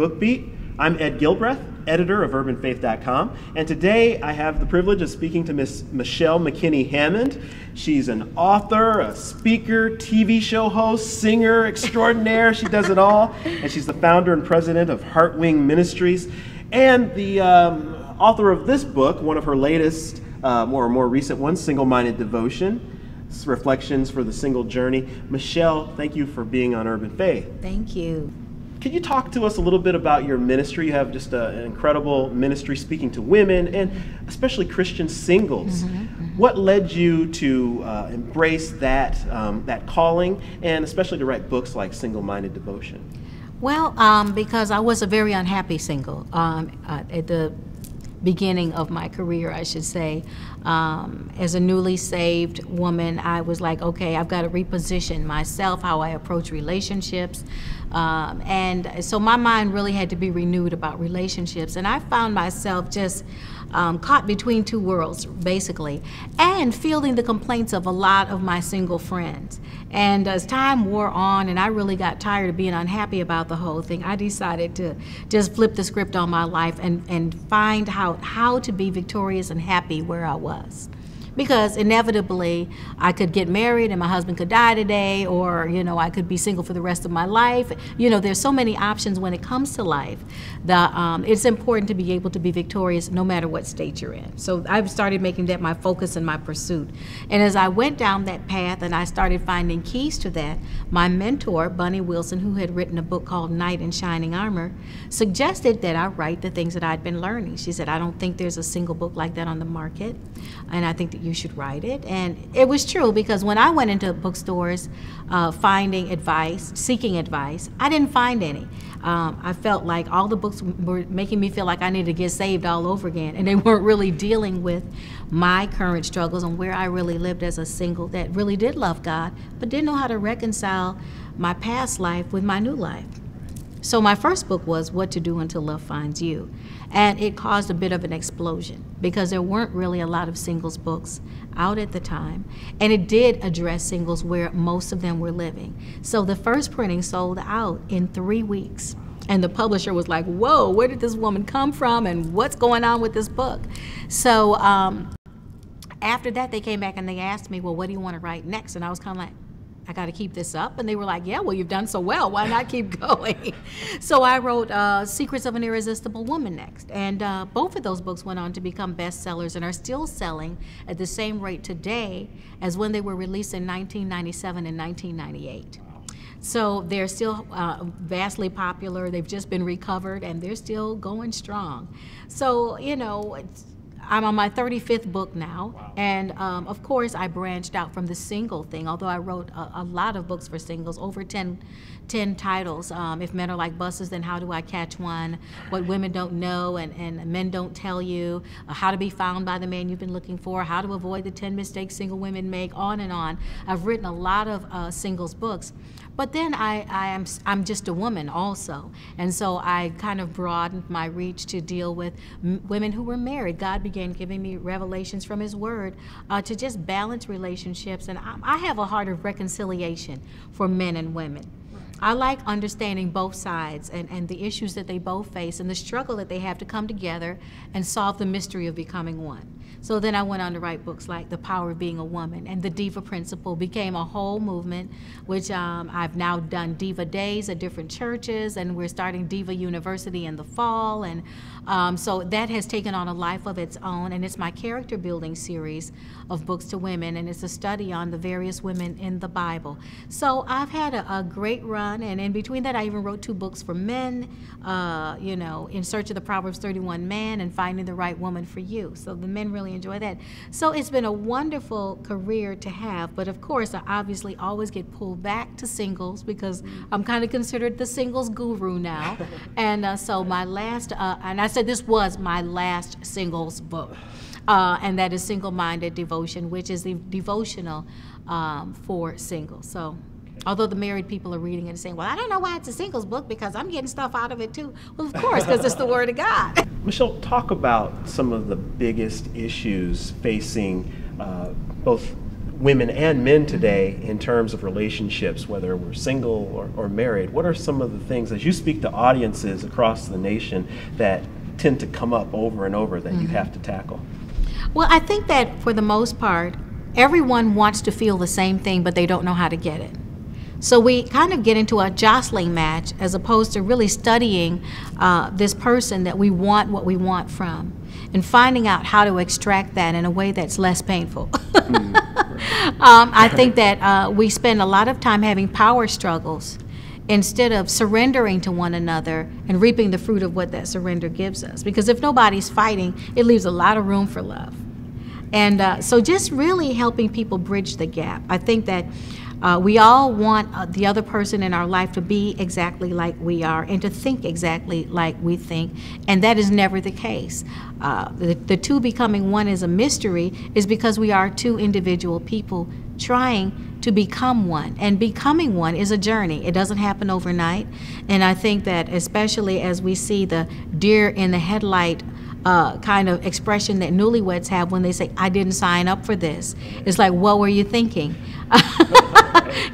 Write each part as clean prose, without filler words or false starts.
Book Beat. I'm Ed Gilbreth, editor of UrbanFaith.com, and today I have the privilege of speaking to Miss Michelle McKinney Hammond. She's an author, a speaker, TV show host, singer extraordinaire. She does it all, and she's the founder and president of Heartwing Ministries, and the author of this book, one of her latest, more recent ones, Single-Minded Devotion. Reflections for the Single Journey. Michelle, thank you for being on Urban Faith. Thank you. Could you talk to us a little bit about your ministry? You have just an incredible ministry speaking to women and especially Christian singles. What led you to embrace that calling and especially to write books like Single-Minded Devotion? Well, because I was a very unhappy single at the beginning of my career, I should say. As a newly saved woman, I was like, okay, I've got to reposition myself, how I approach relationships. And so my mind really had to be renewed about relationships. And I found myself just caught between two worlds, basically, and feeling the complaints of a lot of my single friends. And as time wore on and I really got tired of being unhappy about the whole thing, I decided to just flip the script on my life and find how to be victorious and happy where I was. Because inevitably I could get married and my husband could die today, or I could be single for the rest of my life. There's so many options when it comes to life that it's important to be able to be victorious no matter what state you're in. So I've started making that my focus and my pursuit. And as I went down that path and I started finding keys to that, my mentor, Bunny Wilson, who had written a book called Knight in Shining Armor, suggested that I write the things that I'd been learning. She said, I don't think there's a single book like that on the market, and I think that you should write it. And it was true, because when I went into bookstores seeking advice, I didn't find any. I felt like all the books were making me feel like I needed to get saved all over again, and they weren't really dealing with my current struggles and where I really lived as a single that really did love God, but didn't know how to reconcile my past life with my new life. So my first book was What to Do Until Love Finds You. And it caused a bit of an explosion because there weren't really a lot of singles books out at the time. And it did address singles where most of them were living. So the first printing sold out in 3 weeks. And the publisher was like, whoa, where did this woman come from and what's going on with this book? So after that, they came back and they asked me, well, what do you want to write next? And I was kind of like, I got to keep this up. And they were like, yeah, well, you've done so well. Why not keep going? So I wrote Secrets of an Irresistible Woman next. And both of those books went on to become bestsellers and are still selling at the same rate today as when they were released in 1997 and 1998. So they're still vastly popular. They've just been recovered and they're still going strong. So, I'm on my 35th book now. Wow. And of course I branched out from the single thing, although I wrote a lot of books for singles, over 10 titles. If Men Are Like Buses, Then How Do I Catch One? What Women Don't Know and Men Don't Tell You, How to Be Found by the Man You've Been Looking For, How to Avoid the 10 Mistakes Single Women Make, on and on. I've written a lot of singles books. But then I'm just a woman also. And so I kind of broadened my reach to deal with women who were married. God began giving me revelations from His Word to just balance relationships. And I have a heart of reconciliation for men and women. I like understanding both sides and the issues that they both face and the struggle that they have to come together and solve the mystery of becoming one. So then I went on to write books like The Power of Being a Woman, and The Diva Principle became a whole movement, which I've now done Diva Days at different churches, and we're starting Diva University in the fall. And so that has taken on a life of its own, and it's my character building series of books to women, and it's a study on the various women in the Bible. So I've had a great run, and in between that I even wrote 2 books for men, In Search of the Proverbs 31 Man and Finding the Right Woman for You. So the men really enjoy that. So it's been a wonderful career to have, but of course I obviously always get pulled back to singles because I'm kind of considered the singles guru now. And so my last, and I said this was my last singles book, and that is Single-Minded Devotion, which is the devotional for singles. So although the married people are reading it and saying, well, I don't know why it's a singles book because I'm getting stuff out of it too. Well, of course, because it's the Word of God. Michelle, talk about some of the biggest issues facing both women and men today in terms of relationships, whether we're single or married? What are some of the things, as you speak to audiences across the nation, that tend to come up over and over that you have to tackle? Well, I think that for the most part, everyone wants to feel the same thing, but they don't know how to get it. So we kind of get into a jostling match as opposed to really studying this person that we want what we want from, and finding out how to extract that in a way that's less painful. I think that we spend a lot of time having power struggles instead of surrendering to one another and reaping the fruit of what that surrender gives us. Because if nobody's fighting, it leaves a lot of room for love. And so just really helping people bridge the gap. I think that we all want the other person in our life to be exactly like we are and to think exactly like we think, and that is never the case. The two becoming one is a mystery, is because we are two individual people trying to become one, and becoming one is a journey. It doesn't happen overnight, and I think that especially as we see the deer in the headlight kind of expression that newlyweds have when they say, I didn't sign up for this. It's like, what were you thinking?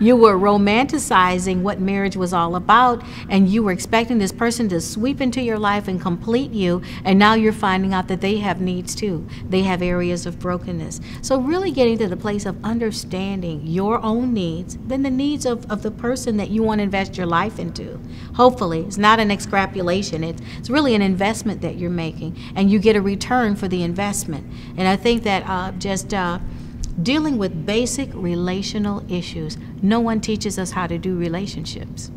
You were romanticizing what marriage was all about, and you were expecting this person to sweep into your life and complete you, and now you're finding out that they have needs too. They have areas of brokenness. So really getting to the place of understanding your own needs, then the needs of the person that you want to invest your life into. Hopefully, it's not an extrapolation. It's really an investment that you're making, and you get a return for the investment. And I think that dealing with basic relational issues. No one teaches us how to do relationships.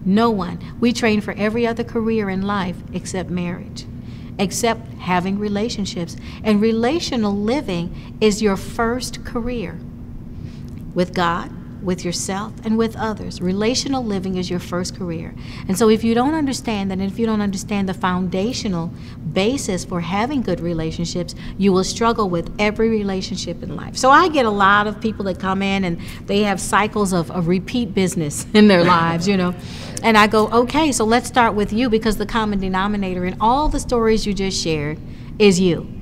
No one. We train for every other career in life except marriage, except having relationships. And relational living is your first career with God, with yourself, and with others. Relational living is your first career. And so if you don't understand that, and if you don't understand the foundational basis for having good relationships, you will struggle with every relationship in life. So I get a lot of people that come in and they have cycles of repeat business in their lives, you know. And I go, okay, so let's start with you, because the common denominator in all the stories you just shared is you.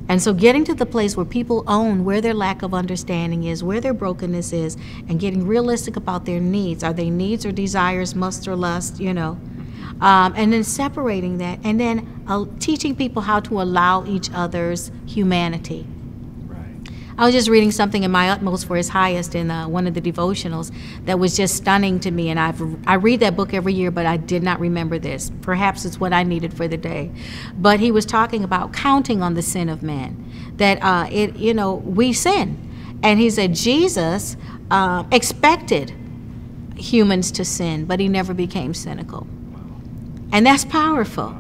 And so getting to the place where people own where their lack of understanding is, where their brokenness is, and getting realistic about their needs. Are they needs or desires, must or lust, you know? And then separating that, and then teaching people how to allow each other's humanity. I was just reading something in My Utmost for His Highest in one of the devotionals that was just stunning to me, and I read that book every year, but I did not remember this. Perhaps it's what I needed for the day. But he was talking about counting on the sin of man, that we sin. And he said Jesus expected humans to sin, but he never became cynical. And that's powerful.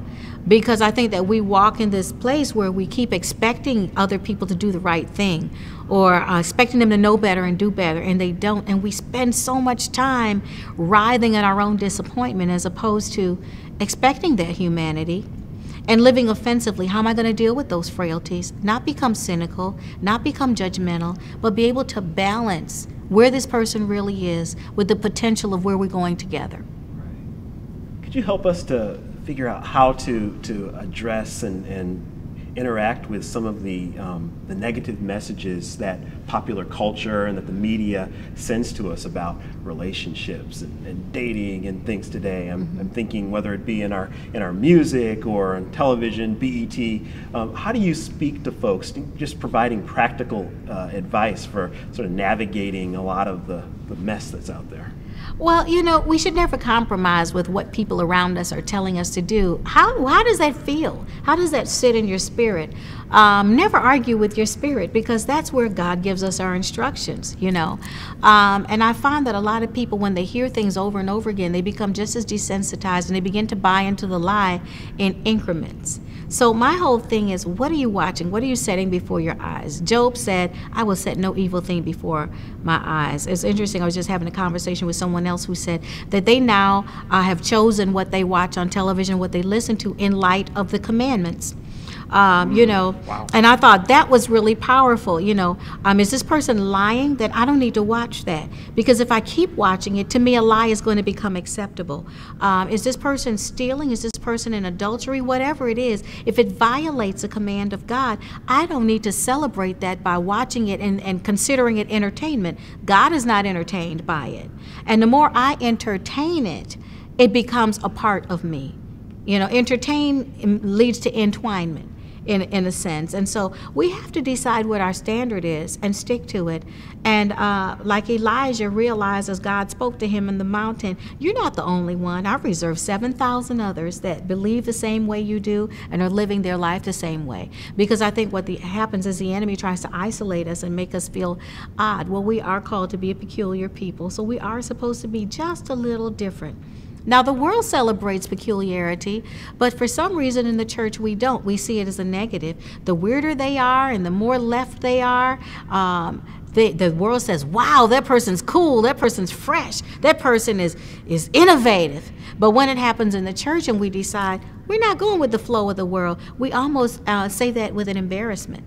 Because I think that we walk in this place where we keep expecting other people to do the right thing, or expecting them to know better and do better, and they don't. And we spend so much time writhing in our own disappointment as opposed to expecting that humanity and living offensively. How am I going to deal with those frailties? Not become cynical, not become judgmental, but be able to balance where this person really is with the potential of where we're going together. Could you help us to figure out how to address and interact with some of the negative messages that popular culture and that the media sends to us about relationships and dating and things today? I'm thinking whether it be in our music or on television, BET. How do you speak to folks, just providing practical advice for sort of navigating a lot of the mess that's out there? Well, you know, we should never compromise with what people around us are telling us to do. How does that feel? How does that sit in your spirit? Never argue with your spirit, because that's where God gives us our instructions, you know. And I find that a lot of people, when they hear things over and over again, they become just as desensitized, and they begin to buy into the lie in increments. So my whole thing is, what are you watching? What are you setting before your eyes? Job said, I will set no evil thing before my eyes. It's interesting. I was just having a conversation with someone else who said that they now have chosen what they watch on television, what they listen to, in light of the commandments. You know, Wow. and I thought that was really powerful. You know, is this person lying? That I don't need to watch that, because if I keep watching it, to me a lie is going to become acceptable. Is this person stealing? Is this person in adultery? Whatever it is, if it violates a command of God, I don't need to celebrate that by watching it and considering it entertainment. God is not entertained by it. And the more I entertain it, it becomes a part of me. You know, entertain leads to entwinement in a sense. And so we have to decide what our standard is and stick to it. And like Elijah realized as God spoke to him in the mountain, you're not the only one. I've reserved 7,000 others that believe the same way you do and are living their life the same way. Because I think what happens is the enemy tries to isolate us and make us feel odd. Well, we are called to be a peculiar people, so we are supposed to be just a little different. Now, the world celebrates peculiarity, but for some reason in the church we don't. We see it as a negative. The weirder they are and the more left they are, the world says, wow, that person's cool, that person's fresh, that person is innovative. But when it happens in the church and we decide we're not going with the flow of the world, we almost say that with an embarrassment.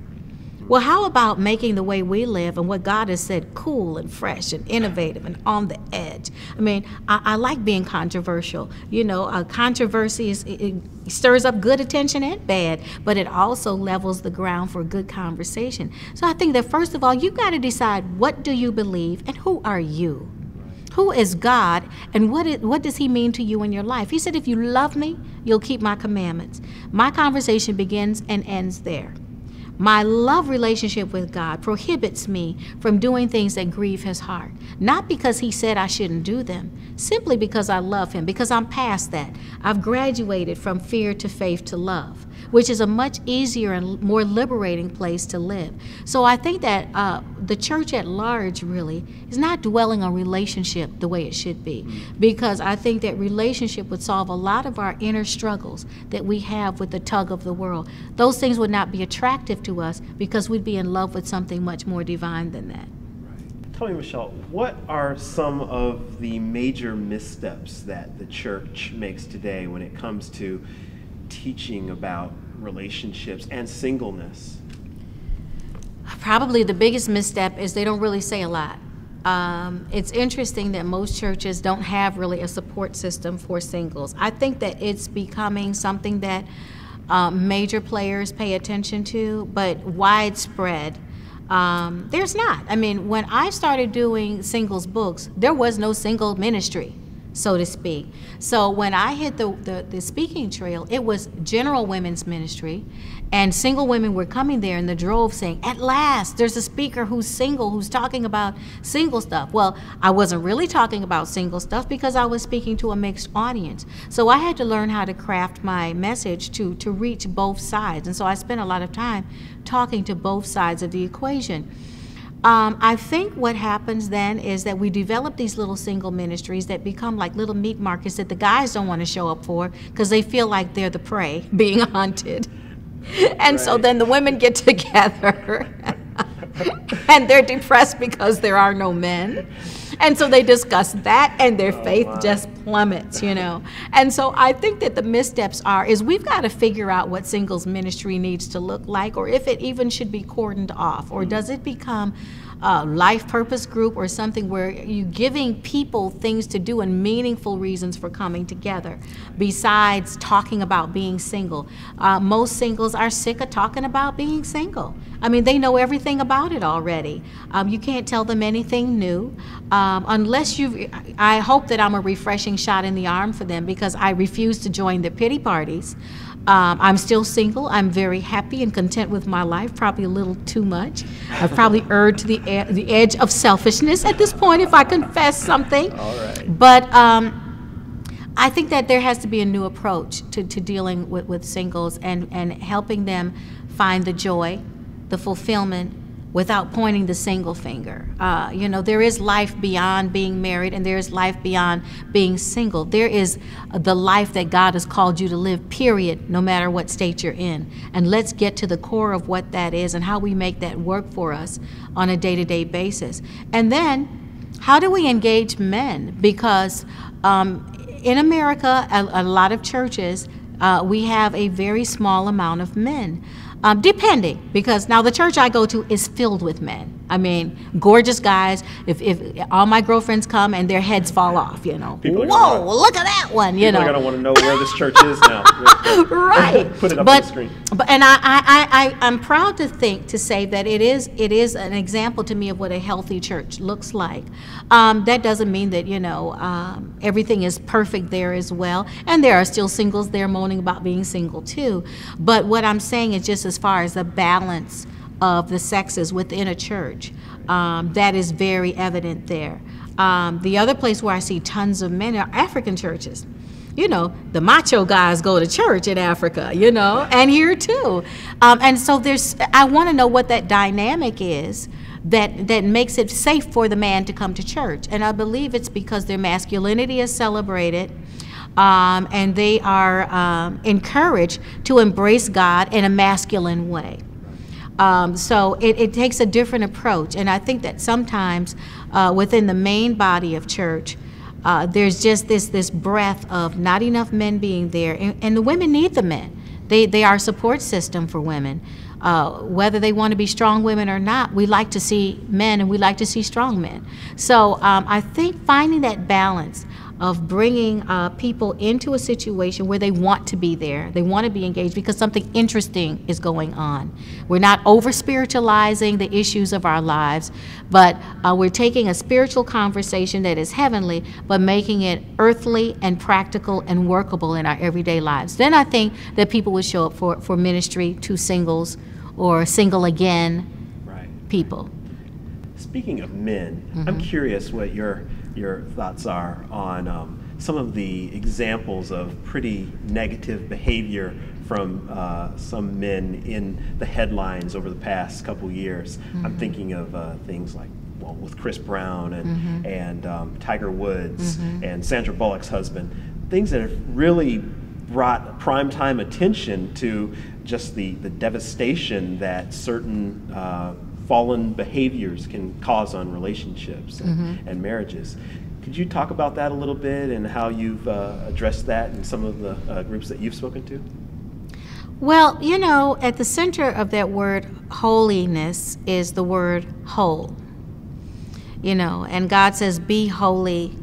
Well, how about making the way we live and what God has said cool and fresh and innovative and on the edge? I mean, I like being controversial. You know, controversy it stirs up good attention and bad, but it also levels the ground for good conversation. So I think that first of all, you've got to decide, what do you believe and who are you? Who is God, and what does he mean to you in your life? He said, if you love me, you'll keep my commandments. My conversation begins and ends there. My love relationship with God prohibits me from doing things that grieve his heart. Not because he said I shouldn't do them, simply because I love him, because I'm past that. I've graduated from fear to faith to love, which is a much easier and more liberating place to live. So I think that the church at large really is not dwelling on relationship the way it should be, because I think that relationship would solve a lot of our inner struggles that we have with the tug of the world. Those things would not be attractive to us because we'd be in love with something much more divine than that. Right. Tell me, Michelle, what are some of the major missteps that the church makes today when it comes to teaching about relationships and singleness? Probably the biggest misstep is they don't really say a lot. It's interesting that most churches don't have really a support system for singles. I think that it's becoming something that major players pay attention to, but widespread, there's not. I mean, when I started doing singles books, there was no single ministry, so to speak. So when I hit the speaking trail, it was general women's ministry, and single women were coming there in the drove saying, at last, there's a speaker who's single, who's talking about single stuff. Well, I wasn't really talking about single stuff because I was speaking to a mixed audience. So I had to learn how to craft my message to reach both sides. And so I spent a lot of time talking to both sides of the equation. I think what happens then is that we develop these little single ministries that become like little meat markets that the guys don't want to show up for because they feel like they're the prey being hunted. And so then the women get together and they're depressed because there are no men. And so they discuss that and their faith just plummets, you know. And so I think that the missteps is we've got to figure out what singles ministry needs to look like, or if it even should be cordoned off, or does it become a life purpose group or something where you're giving people things to do and meaningful reasons for coming together besides talking about being single. Most singles are sick of talking about being single. I mean, they know everything about it already. You can't tell them anything new unless I hope that I'm a refreshing shot in the arm for them, because I refuse to join the pity parties. I'm still single. I'm very happy and content with my life, probably a little too much. I've probably erred to the edge of selfishness at this point, if I confess something. All right. But I think that there has to be a new approach to dealing with singles and helping them find the joy, the fulfillment, without pointing the single finger. You know, there is life beyond being married, and there is life beyond being single. There is the life that God has called you to live, period, no matter what state you're in. And let's get to the core of what that is and how we make that work for us on a day-to-day basis. And then, how do we engage men? Because in America, a lot of churches, we have a very small amount of men. Depending, because now the church I go to is filled with men. I mean, gorgeous guys. If all my girlfriends come and their heads fall off, you know, whoa, look at that one, you know. People are gonna want to know where this church is now. Right. Put it up on the screen. But and I'm proud to say that it is an example to me of what a healthy church looks like. That doesn't mean that, you know, everything is perfect there as well, and there are still singles there moaning about being single too. But what I'm saying is, just as far as the balance of the sexes within a church, that is very evident there. The other place where I see tons of men are African churches. You know, the macho guys go to church in Africa, you know, and here too. And so I want to know what that dynamic is that makes it safe for the man to come to church. And I believe it's because their masculinity is celebrated, and they are encouraged to embrace God in a masculine way. So it takes a different approach. And I think that sometimes within the main body of church, there's just this breath of not enough men being there. And the women need the men. They are a support system for women. Whether they want to be strong women or not, we like to see men, and we like to see strong men. So I think finding that balance of bringing people into a situation where they want to be there, they want to be engaged because something interesting is going on. We're not over-spiritualizing the issues of our lives, but we're taking a spiritual conversation that is heavenly, but making it earthly and practical and workable in our everyday lives. Then I think that people would show up for ministry to singles or single again people. Speaking of men, I'm curious what your thoughts are on some of the examples of pretty negative behavior from some men in the headlines over the past couple years. I'm thinking of things like, well, with Chris Brown and Tiger Woods and Sandra Bullock's husband, things that have really brought primetime attention to just the devastation that certain fallen behaviors can cause on relationships and marriages. Could you talk about that a little bit and how you've addressed that in some of the groups that you've spoken to? Well, you know, at the center of that word holiness is the word whole. You know, and God says, be holy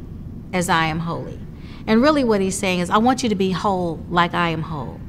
as I am holy. And really what he's saying is, I want you to be whole like I am whole.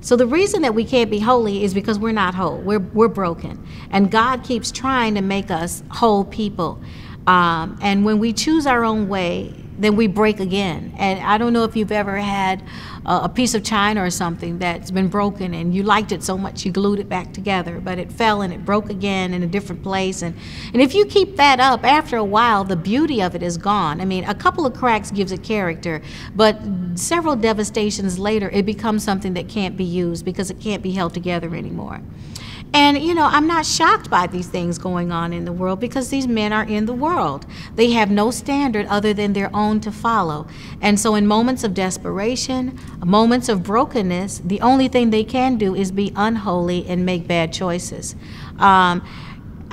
So the reason that we can't be holy is because we're not whole. We're broken. And God keeps trying to make us whole people. And when we choose our own way, then we break again. And I don't know if you've ever had a piece of china or something that's been broken and you liked it so much you glued it back together, but it fell and it broke again in a different place. And if you keep that up, after a while, the beauty of it is gone. I mean, a couple of cracks gives it character, but several devastations later, it becomes something that can't be used because it can't be held together anymore. And, you know, I'm not shocked by these things going on in the world because these men are in the world. They have no standard other than their own to follow. And so in moments of desperation, moments of brokenness, the only thing they can do is be unholy and make bad choices.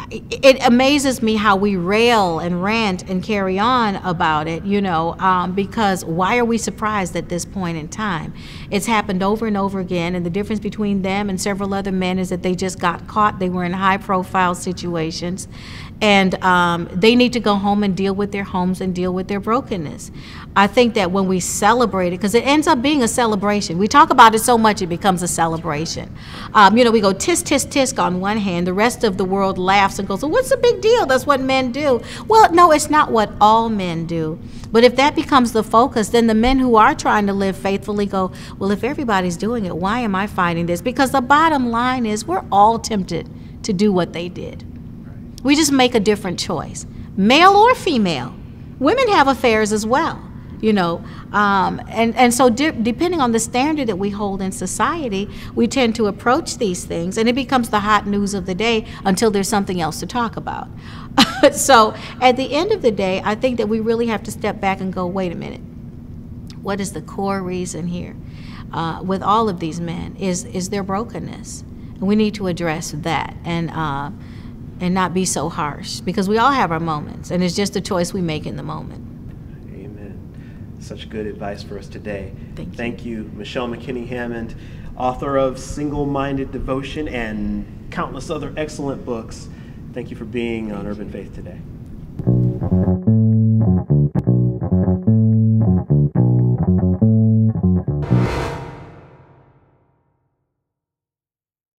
It amazes me how we rail and rant and carry on about it, you know, because why are we surprised at this point in time? It's happened over and over again, and the difference between them and several other men is that they just got caught. They were in high-profile situations, and they need to go home and deal with their homes and deal with their brokenness. I think that when we celebrate it, because it ends up being a celebration. We talk about it so much it becomes a celebration. You know, we go tisk, tisk, tisk on one hand. The rest of the world laughs and goes, well, what's the big deal? That's what men do. Well, no, it's not what all men do. But if that becomes the focus, then the men who are trying to live faithfully go, well, if everybody's doing it, why am I fighting this? Because the bottom line is we're all tempted to do what they did. We just make a different choice, male or female. Women have affairs as well, you know, and so depending on the standard that we hold in society, we tend to approach these things, and it becomes the hot news of the day until there's something else to talk about. So at the end of the day, I think that we really have to step back and go, wait a minute, what is the core reason here with all of these men is their brokenness, and we need to address that and not be so harsh, because we all have our moments, and it's just a choice we make in the moment. Amen. such good advice for us today. Thank you. Thank you, Michelle McKinney Hammond, author of Single-Minded Devotion and countless other excellent books. Thank you for being on Urban Faith today.